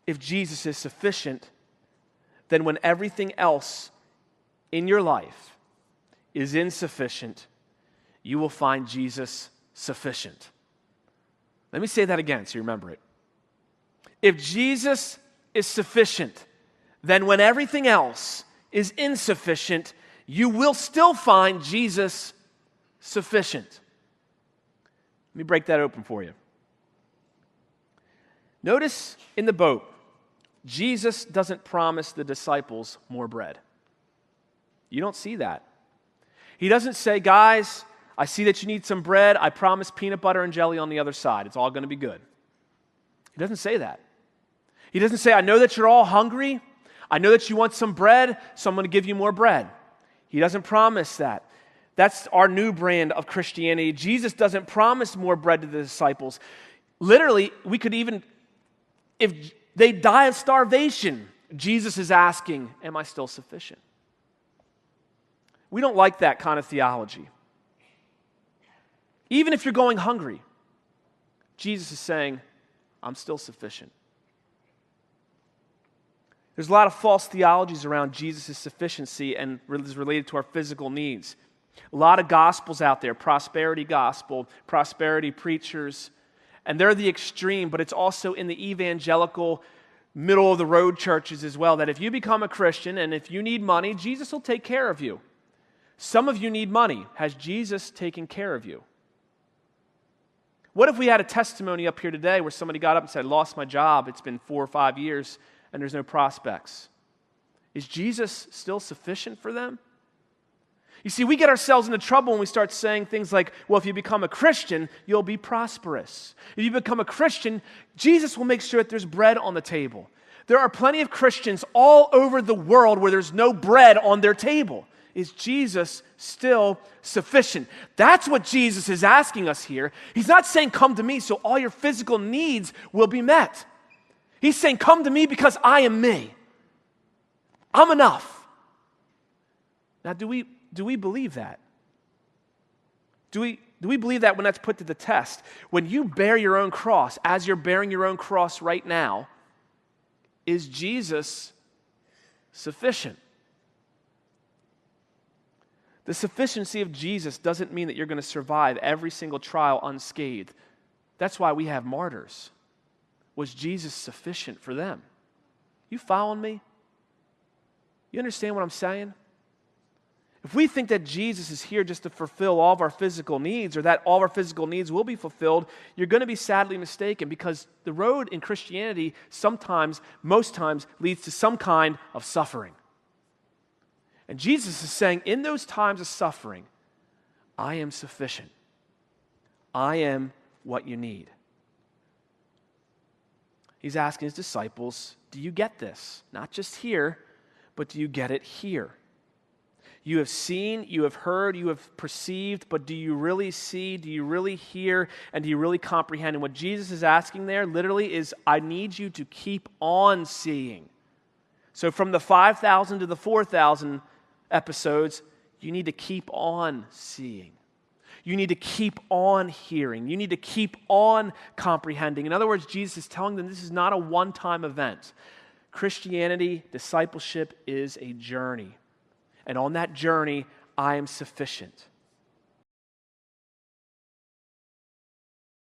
if Jesus is sufficient, then when everything else in your life is insufficient, you will find Jesus sufficient. Let me say that again so you remember it. If Jesus is sufficient, then when everything else is insufficient, you will still find Jesus sufficient. Let me break that open for you. Notice in the boat, Jesus doesn't promise the disciples more bread. You don't see that. He doesn't say, guys, I see that you need some bread. I promise peanut butter and jelly on the other side. It's all going to be good. He doesn't say that. He doesn't say, I know that you're all hungry. I know that you want some bread, so I'm going to give you more bread. He doesn't promise that. That's our new brand of Christianity. Jesus doesn't promise more bread to the disciples. Literally, we could even, if they die of starvation, Jesus is asking, am I still sufficient? We don't like that kind of theology. Even if you're going hungry, Jesus is saying, I'm still sufficient. There's a lot of false theologies around Jesus' sufficiency and is related to our physical needs. A lot of gospels out there, prosperity gospel, prosperity preachers, and they're the extreme, but it's also in the evangelical, middle-of-the-road churches as well, that if you become a Christian and if you need money, Jesus will take care of you. Some of you need money. Has Jesus taken care of you? What if we had a testimony up here today where somebody got up and said, I lost my job, it's been 4 or 5 years, and there's no prospects? Is Jesus still sufficient for them? You see, we get ourselves into trouble when we start saying things like, well, if you become a Christian, you'll be prosperous. If you become a Christian, Jesus will make sure that there's bread on the table. There are plenty of Christians all over the world where there's no bread on their table. Is Jesus still sufficient? That's what Jesus is asking us here. He's not saying, come to me so all your physical needs will be met. He's saying, come to me because I am me. I'm enough. Now, do we believe that? Do we believe that when that's put to the test? When you bear your own cross, as you're bearing your own cross right now, is Jesus sufficient? The sufficiency of Jesus doesn't mean that you're going to survive every single trial unscathed. That's why we have martyrs. Was Jesus sufficient for them? You following me? You understand what I'm saying? If we think that Jesus is here just to fulfill all of our physical needs, or that all of our physical needs will be fulfilled, you're going to be sadly mistaken, because the road in Christianity sometimes, most times, leads to some kind of suffering. And Jesus is saying, in those times of suffering, I am sufficient. I am what you need. He's asking his disciples, do you get this? Not just here, but do you get it here? You have seen, you have heard, you have perceived, but do you really see, do you really hear, and do you really comprehend? And what Jesus is asking there literally is, I need you to keep on seeing. So from the 5,000 to the 4,000 episodes, you need to keep on seeing. You need to keep on hearing. You need to keep on comprehending. In other words, Jesus is telling them this is not a one-time event. Christianity, discipleship is a journey. And on that journey, I am sufficient.